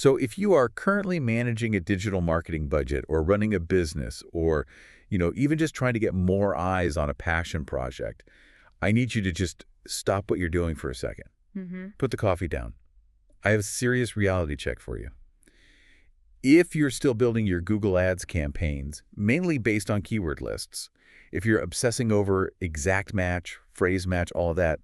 So if you are currently managing a digital marketing budget or running a business or, even just trying to get more eyes on a passion project, I need you to just stop what you're doing for a second. Put the coffee down. I have a serious reality check for you. If you're still building your Google Ads campaigns, mainly based on keyword lists, if you're obsessing over exact match, phrase match, all of that,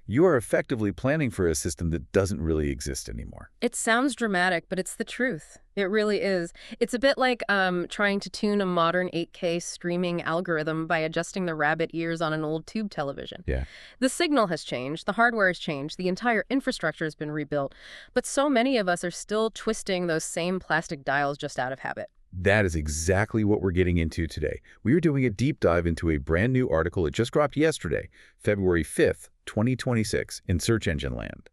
you are effectively planning for a system that doesn't really exist anymore. It sounds dramatic, but it's the truth. It really is. It's a bit like trying to tune a modern 8K streaming algorithm by adjusting the rabbit ears on an old tube television. Yeah. The signal has changed, the hardware has changed, the entire infrastructure has been rebuilt, but so many of us are still twisting those same plastic dials just out of habit. That is exactly what we're getting into today. We are doing a deep dive into a brand new article that just dropped yesterday, February 5th, 2026, in Search Engine Land.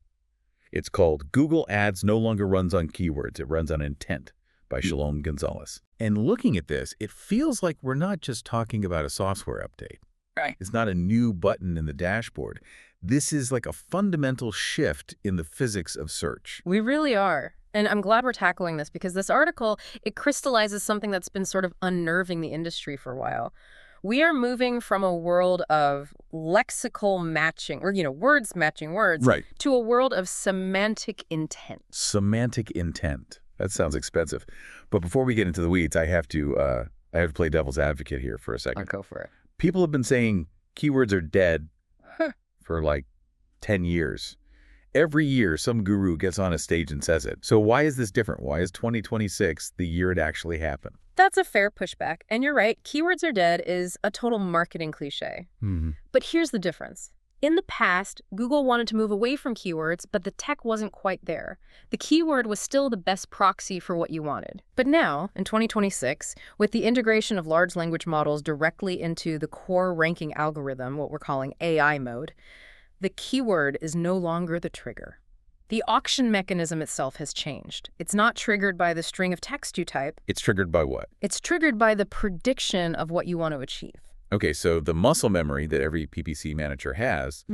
It's called Google Ads No Longer Runs on Keywords. It runs on intent by Shalom Gonzalez. And looking at this, it feels like we're not just talking about a software update. Right. It's not a new button in the dashboard. This is like a fundamental shift in the physics of search. We really are. And I'm glad we're tackling this because this article, it crystallizes something that's been sort of unnerving the industry for a while. We are moving from a world of lexical matching, or, words matching words, Right. to a world of semantic intent. Semantic intent. That sounds expensive. But before we get into the weeds, I have to play devil's advocate here for a second. I'll go for it. People have been saying keywords are dead for like 10 years. Every year, some guru gets on a stage and says it. So why is this different? Why is 2026 the year it actually happened? That's a fair pushback. And you're right, keywords are dead is a total marketing cliche. But here's the difference. In the past, Google wanted to move away from keywords, but the tech wasn't quite there. The keyword was still the best proxy for what you wanted. But now, in 2026, with the integration of large language models directly into the core ranking algorithm, what we're calling AI mode, the keyword is no longer the trigger. The auction mechanism itself has changed. It's not triggered by the string of text you type. It's triggered by what? It's triggered by the prediction of what you want to achieve. Okay, so the muscle memory that every PPC manager has,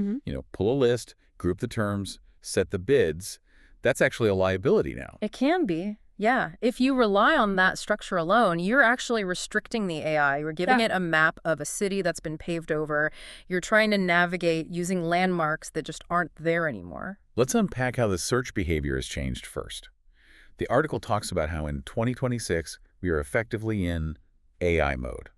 pull a list, group the terms, set the bids, that's actually a liability now. It can be. Yeah, if you rely on that structure alone, you're actually restricting the AI. You're giving it a map of a city that's been paved over. You're trying to navigate using landmarks that just aren't there anymore. Let's unpack how the search behavior has changed first. The article talks about how in 2026, we are effectively in AI mode.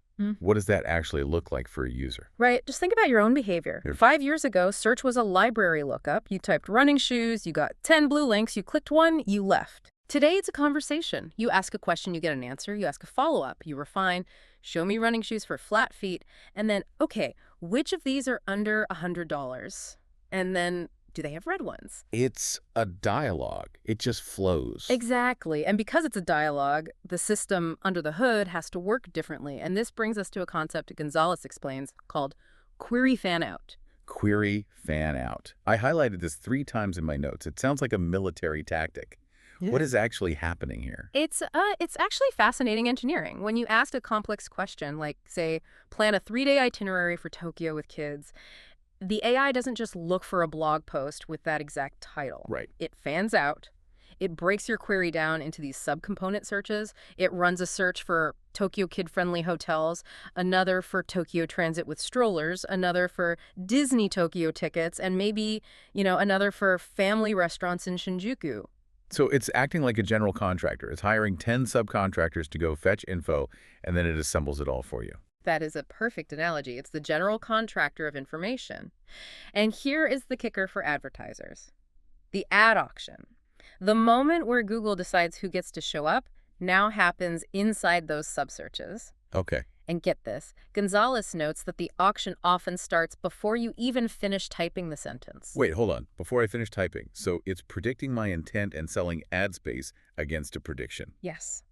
What does that actually look like for a user? Right. Just think about your own behavior. 5 years ago, search was a library lookup. You typed running shoes, you got 10 blue links, you clicked one, you left. Today, it's a conversation. You ask a question, you get an answer. You ask a follow-up, you refine, show me running shoes for flat feet, and then, okay, which of these are under $100? And then, do they have red ones? It's a dialogue. It just flows. Exactly. And because it's a dialogue, the system under the hood has to work differently. And this brings us to a concept Gonzalez explains called query fan out. Query fan out. I highlighted this 3 times in my notes. It sounds like a military tactic. Yeah. What is actually happening here? It's actually fascinating engineering. When you ask a complex question, like, say, plan a 3-day itinerary for Tokyo with kids, the AI doesn't just look for a blog post with that exact title. Right. It fans out. It breaks your query down into these subcomponent searches. It runs a search for Tokyo kid-friendly hotels, another for Tokyo Transit with strollers, another for Disney Tokyo tickets, and maybe, another for family restaurants in Shinjuku. So it's acting like a general contractor. It's hiring 10 subcontractors to go fetch info, and then it assembles it all for you. That is a perfect analogy. It's the general contractor of information. And here is the kicker for advertisers. The ad auction. The moment where Google decides who gets to show up now happens inside those sub-searches. Okay. And get this, Gonzalez notes that the auction often starts before you even finish typing the sentence. Wait, hold on. Before I finish typing, so it's predicting my intent and selling ad space against a prediction. Yes.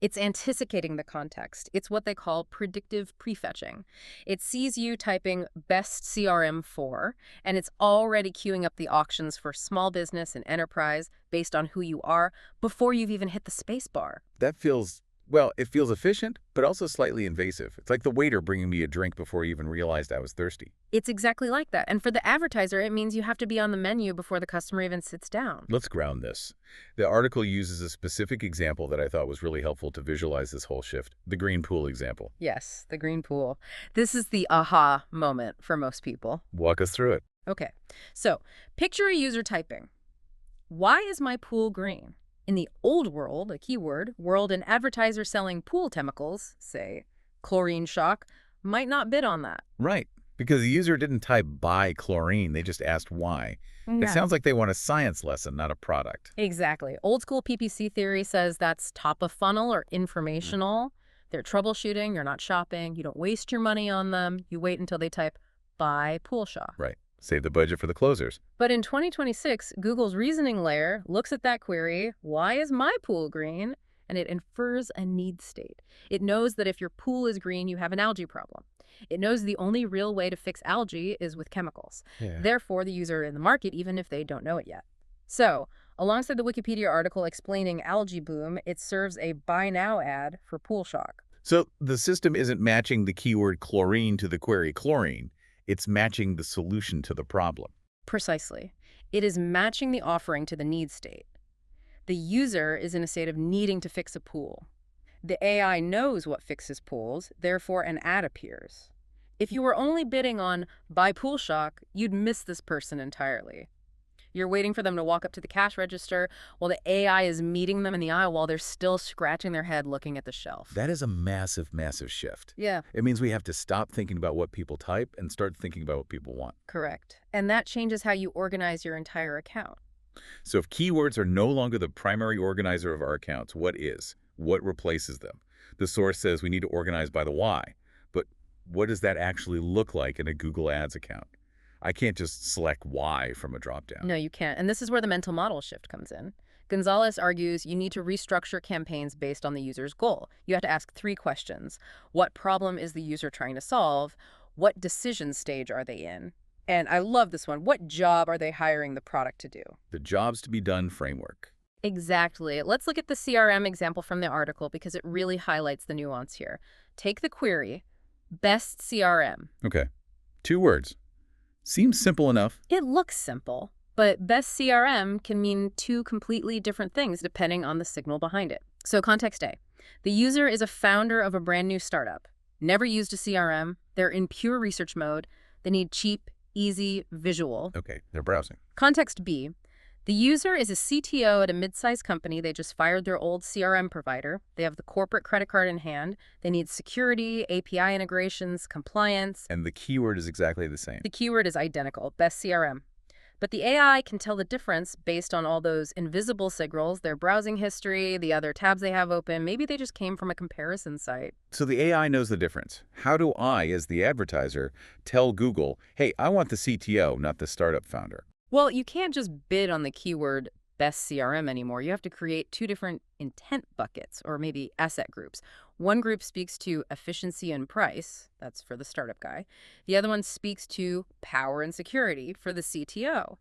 It's anticipating the context. It's what they call predictive prefetching. It sees you typing best CRM for, and it's already queuing up the auctions for small business and enterprise based on who you are before you've even hit the space bar. That feels Well, it feels efficient, but also slightly invasive. It's like the waiter bringing me a drink before he even realized I was thirsty. It's exactly like that. And for the advertiser, it means you have to be on the menu before the customer even sits down. Let's ground this. The article uses a specific example that I thought was really helpful to visualize this whole shift, the green pool example. Yes, the green pool. This is the aha moment for most people. Walk us through it. Okay, so picture a user typing, "Why is my pool green?" In the old world, a keyword, world, an advertiser selling pool chemicals, say chlorine shock, might not bid on that. Right, because the user didn't type buy chlorine, they just asked why. It Yeah. sounds like they want a science lesson, not a product. Exactly. Old school PPC theory says that's top of funnel or informational. They're troubleshooting, you're not shopping, you don't waste your money on them, you wait until they type buy pool shock. Right. Save the budget for the closers. But in 2026, Google's reasoning layer looks at that query, "Why is my pool green?" and it infers a need state. It knows that if your pool is green, you have an algae problem. It knows the only real way to fix algae is with chemicals. Yeah. Therefore, the user in the market, even if they don't know it yet. So, alongside the Wikipedia article explaining algae bloom, it serves a buy now ad for pool shock. So the system isn't matching the keyword chlorine to the query chlorine. It's matching the solution to the problem. Precisely. It is matching the offering to the need state. The user is in a state of needing to fix a pool. The AI knows what fixes pools, therefore an ad appears. If you were only bidding on buy pool shock, you'd miss this person entirely. You're waiting for them to walk up to the cash register while the AI is meeting them in the aisle while they're still scratching their head looking at the shelf. That is a massive, massive shift. Yeah, It means we have to stop thinking about what people type and start thinking about what people want. correct. And that changes how you organize your entire account. So if keywords are no longer the primary organizer of our accounts, what is? What replaces them? The source says we need to organize by the why, but what does that actually look like in a Google Ads account? I can't just select why from a dropdown. No, you can't. And this is where the mental model shift comes in. Gonzalez argues you need to restructure campaigns based on the user's goal. You have to ask 3 questions. What problem is the user trying to solve? What decision stage are they in? And I love this one. What job are they hiring the product to do? The jobs to be done framework. Exactly. Let's look at the CRM example from the article because it really highlights the nuance here. Take the query, best CRM. Okay. 2 words. Seems simple enough. It looks simple, but best CRM can mean 2 completely different things depending on the signal behind it. So context A. The user is a founder of a brand new startup. Never used a CRM. They're in pure research mode. They need cheap, easy, visual. Okay, they're browsing. Context B. The user is a CTO at a mid-sized company. They just fired their old CRM provider. They have the corporate credit card in hand. They need security, API integrations, compliance. And the keyword is exactly the same. The keyword is identical, best CRM. But the AI can tell the difference based on all those invisible signals, their browsing history, the other tabs they have open. Maybe they just came from a comparison site. So the AI knows the difference. How do I, as the advertiser, tell Google, hey, I want the CTO, not the startup founder? Well, you can't just bid on the keyword best CRM anymore. You have to create 2 different intent buckets or maybe asset groups. One group speaks to efficiency and price. That's for the startup guy. The other one speaks to power and security for the CTO.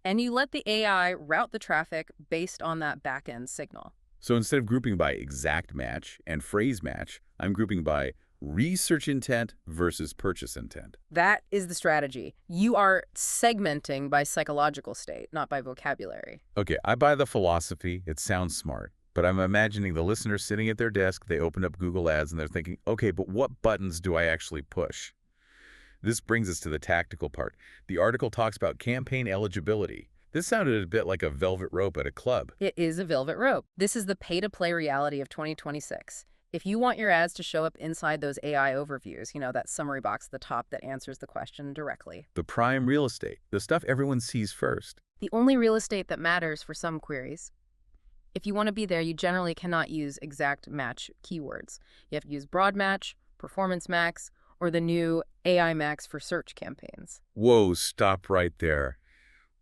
And you let the AI route the traffic based on that back-end signal. So instead of grouping by exact match and phrase match, I'm grouping by research intent versus purchase intent. That is the strategy. You are segmenting by psychological state, not by vocabulary. Okay, I buy the philosophy. It sounds smart. But I'm imagining the listener sitting at their desk, they open up Google Ads, and they're thinking, okay, but what buttons do I actually push? This brings us to the tactical part. The article talks about campaign eligibility. This sounded a bit like a velvet rope at a club. It is a velvet rope. This is the pay-to-play reality of 2026. If you want your ads to show up inside those AI overviews, that summary box at the top that answers the question directly. The prime real estate, the stuff everyone sees first. The only real estate that matters for some queries. If you want to be there, you generally cannot use exact match keywords. You have to use broad match, performance max, or the new AI max for search campaigns. Whoa, stop right there.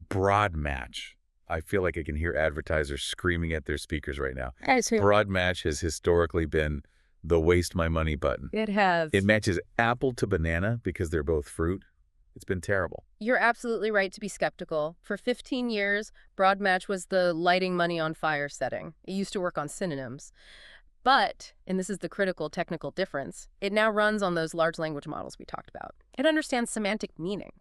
Broad match. I feel like I can hear advertisers screaming at their speakers right now. Broad match has historically been the waste my money button. It has. It matches apple to banana because they're both fruit. It's been terrible. You're absolutely right to be skeptical. For 15 years, broad match was the lighting money on fire setting. It used to work on synonyms. But, and this is the critical technical difference, it now runs on those large language models we talked about. It understands semantic meaning.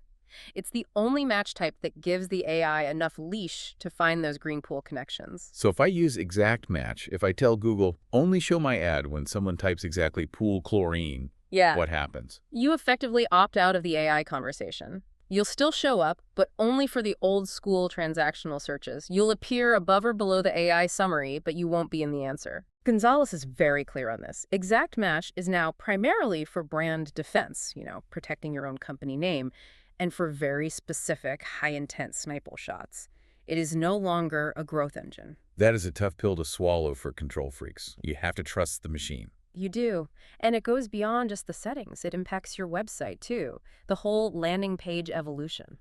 It's the only match type that gives the AI enough leash to find those green pool connections. So if I use exact match, if I tell Google, only show my ad when someone types exactly pool chlorine, Yeah. what happens? You effectively opt out of the AI conversation. You'll still show up, but only for the old school transactional searches. You'll appear above or below the AI summary, but you won't be in the answer. Gonzalez is very clear on this. Exact match is now primarily for brand defense, protecting your own company name, and for very specific, high-intent sniper shots. It is no longer a growth engine. That is a tough pill to swallow for control freaks. You have to trust the machine. You do. And it goes beyond just the settings. It impacts your website, too. The whole landing page evolution.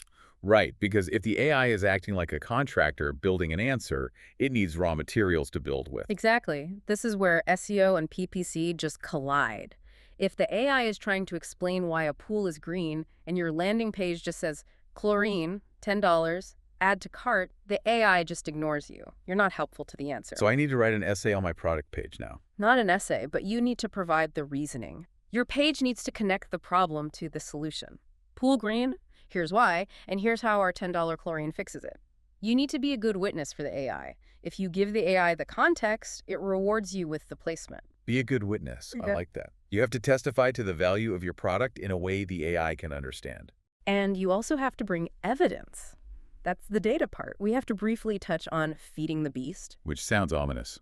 Right, because if the AI is acting like a contractor building an answer, it needs raw materials to build with. Exactly. This is where SEO and PPC just collide. If the AI is trying to explain why a pool is green and your landing page just says, chlorine, $10, add to cart, the AI just ignores you. You're not helpful to the answer. So I need to write an essay on my product page now. Not an essay, but you need to provide the reasoning. Your page needs to connect the problem to the solution. Pool green? Here's why, and here's how our $10 chlorine fixes it. You need to be a good witness for the AI. If you give the AI the context, it rewards you with the placement. Be a good witness. Okay. I like that. You have to testify to the value of your product in a way the AI can understand. And you also have to bring evidence. That's the data part. We have to briefly touch on feeding the beast. Which sounds ominous.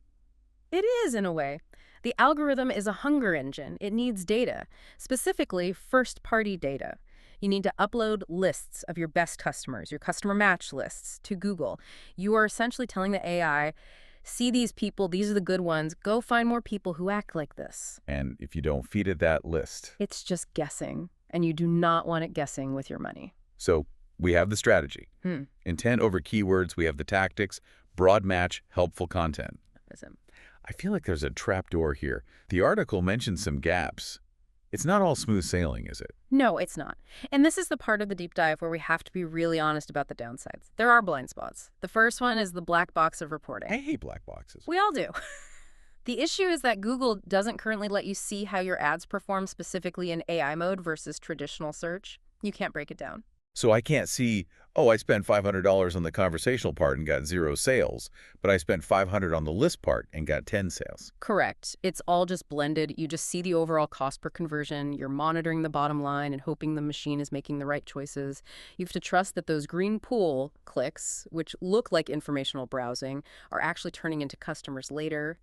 It is, in a way. The algorithm is a hunger engine. It needs data, specifically first-party data. You need to upload lists of your best customers, your customer match lists, to Google. You are essentially telling the AI, see these people, these are the good ones, go find more people who act like this. And if you don't feed it that list. It's just guessing, and you do not want it guessing with your money. So we have the strategy. Intent over keywords, we have the tactics, broad match, helpful content. I feel like there's a trapdoor here. The article mentions some gaps. It's not all smooth sailing, is it? No, it's not. And this is the part of the deep dive where we have to be really honest about the downsides. There are blind spots. The first one is the black box of reporting. I hate black boxes. We all do. The issue is that Google doesn't currently let you see how your ads perform specifically in AI mode versus traditional search. You can't break it down. So I can't see, oh, I spent $500 on the conversational part and got 0 sales, but I spent $500 on the list part and got 10 sales. Correct. It's all just blended. You just see the overall cost per conversion. You're monitoring the bottom line and hoping the machine is making the right choices. You have to trust that those green pool clicks, which look like informational browsing, are actually turning into customers later,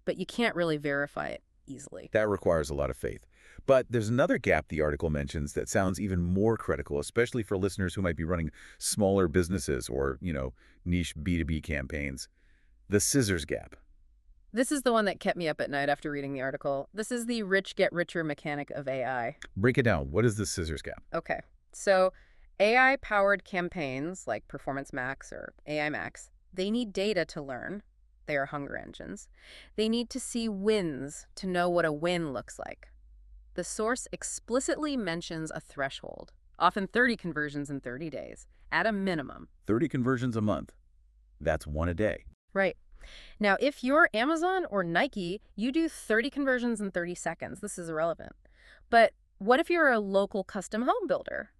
but you can't really verify it easily. That requires a lot of faith. But there's another gap the article mentions that sounds even more critical, especially for listeners who might be running smaller businesses or, niche B2B campaigns. The scissors gap. This is the one that kept me up at night after reading the article. This is the rich get richer mechanic of AI. Break it down. What is the scissors gap? Okay, so AI-powered campaigns like Performance Max or AI Max, they need data to learn. They are hunger engines. They need to see wins to know what a win looks like. The source explicitly mentions a threshold, often 30 conversions in 30 days, at a minimum. 30 conversions a month. That's 1 a day. Right. Now, if you're Amazon or Nike, you do 30 conversions in 30 seconds. This is irrelevant. But what if you're a local custom home builder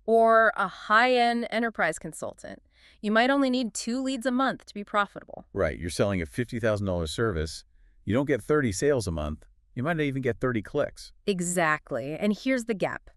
or a high-end enterprise consultant? You might only need 2 leads a month to be profitable. Right. You're selling a $50,000 service. You don't get 30 sales a month. You might not even get 30 clicks. Exactly. And here's the gap.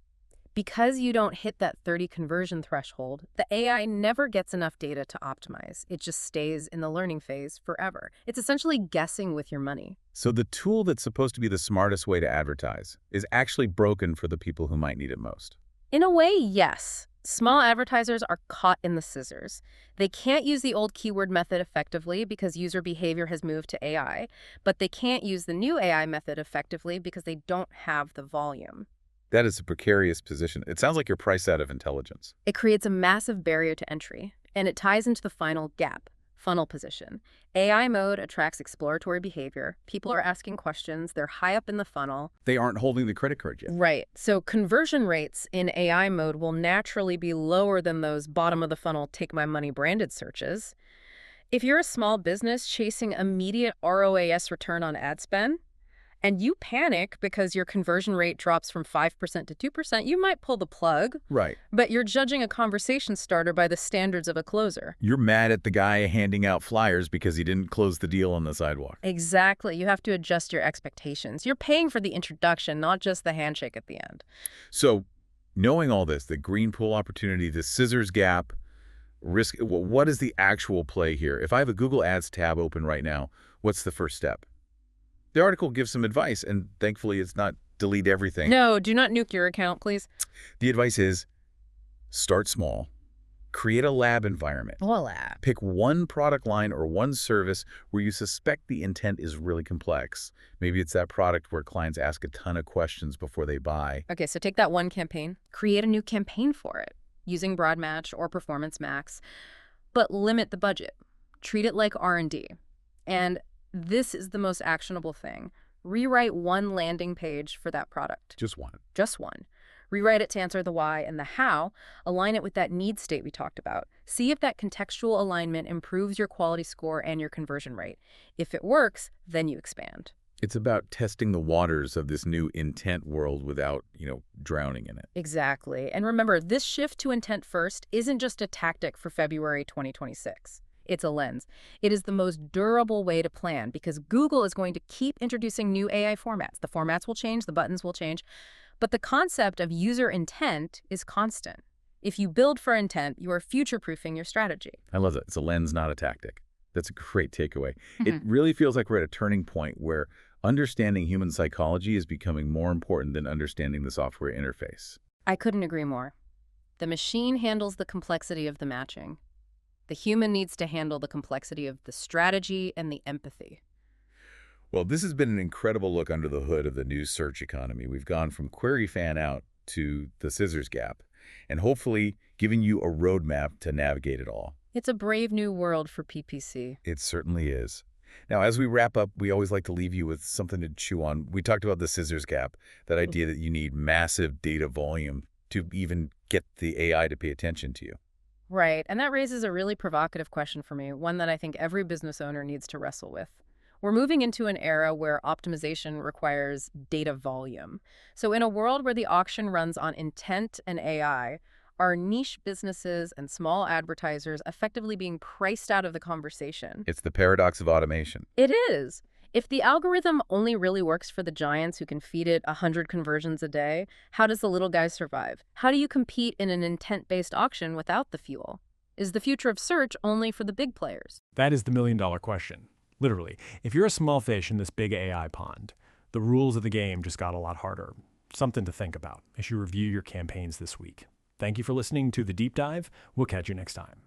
Because you don't hit that 30 conversion threshold, the AI never gets enough data to optimize. It just stays in the learning phase forever. It's essentially guessing with your money. So the tool that's supposed to be the smartest way to advertise is actually broken for the people who might need it most. In a way, yes. Small advertisers are caught in the scissors. They can't use the old keyword method effectively because user behavior has moved to AI, but they can't use the new AI method effectively because they don't have the volume. That is a precarious position. It sounds like you're priced out of intelligence. It creates a massive barrier to entry, and it ties into the final gap, funnel position. AI mode attracts exploratory behavior. People are asking questions. They're high up in the funnel. They aren't holding the credit card yet. Right. So conversion rates in AI mode will naturally be lower than those bottom of the funnel take my money branded searches. If you're a small business chasing immediate ROAS return on ad spend, and you panic because your conversion rate drops from 5% to 2%, you might pull the plug. Right. But you're judging a conversation starter by the standards of a closer. You're mad at the guy handing out flyers because he didn't close the deal on the sidewalk. Exactly. You have to adjust your expectations. You're paying for the introduction, not just the handshake at the end. So knowing all this, the green pool opportunity, the scissors gap, risk, what is the actual play here? If I have a Google Ads tab open right now, what's the first step? The article gives some advice, and thankfully it's not delete everything. No, do not nuke your account, please. The advice is start small, create a lab environment. What lab? Pick one product line or one service where you suspect the intent is really complex. Maybe it's that product where clients ask a ton of questions before they buy. Okay, so take that one campaign, create a new campaign for it, using Broad Match or Performance Max, but limit the budget. Treat it like R&D. And this is the most actionable thing. Rewrite one landing page for that product. Just one. Just one. Rewrite it to answer the why and the how. Align it with that need state we talked about. See if that contextual alignment improves your quality score and your conversion rate. If it works, then you expand. It's about testing the waters of this new intent world without, drowning in it. Exactly. And remember, this shift to intent first isn't just a tactic for February 2026. It's a lens. It is the most durable way to plan because Google is going to keep introducing new AI formats. The formats will change, the buttons will change, but the concept of user intent is constant. If you build for intent, you are future-proofing your strategy. I love that. It's a lens, not a tactic. That's a great takeaway. It really feels like we're at a turning point where understanding human psychology is becoming more important than understanding the software interface. I couldn't agree more. The machine handles the complexity of the matching. The human needs to handle the complexity of the strategy and the empathy. Well, this has been an incredible look under the hood of the new search economy. We've gone from query fan out to the scissors gap, and hopefully giving you a roadmap to navigate it all. It's a brave new world for PPC. It certainly is. Now, as we wrap up, we always like to leave you with something to chew on. We talked about the scissors gap, that idea that you need massive data volume to even get the AI to pay attention to you. Right, and that raises a really provocative question for me, one that I think every business owner needs to wrestle with. We're moving into an era where optimization requires data volume. So in a world where the auction runs on intent and AI, are niche businesses and small advertisers effectively being priced out of the conversation? It's the paradox of automation. It is. If the algorithm only really works for the giants who can feed it 100 conversions a day, how does the little guy survive? How do you compete in an intent-based auction without the fuel? Is the future of search only for the big players? That is the million-dollar question. Literally, if you're a small fish in this big AI pond, the rules of the game just got a lot harder. Something to think about as you review your campaigns this week. Thank you for listening to The Deep Dive. We'll catch you next time.